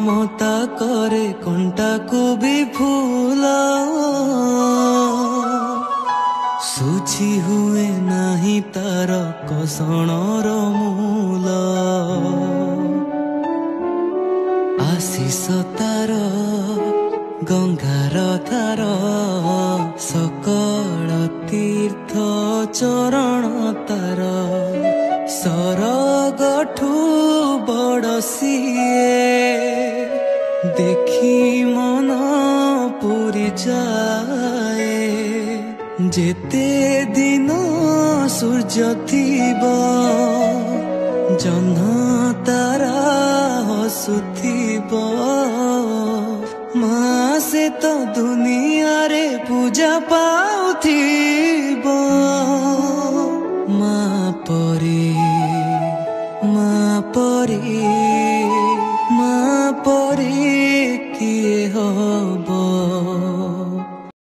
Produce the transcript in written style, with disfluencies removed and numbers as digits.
ममता करे कंटा को भी फूल सुझी हुए नहीं तार कसणर मूल आशीष तार गंगार धार सकल तीर्थ चरण तार सरगठू बड़ सिए देखी मन पूरी जाए जेते दिन सूर्य थीब जह्न तारा हसुथिब माँ से तो दुनिया रे पूजा पा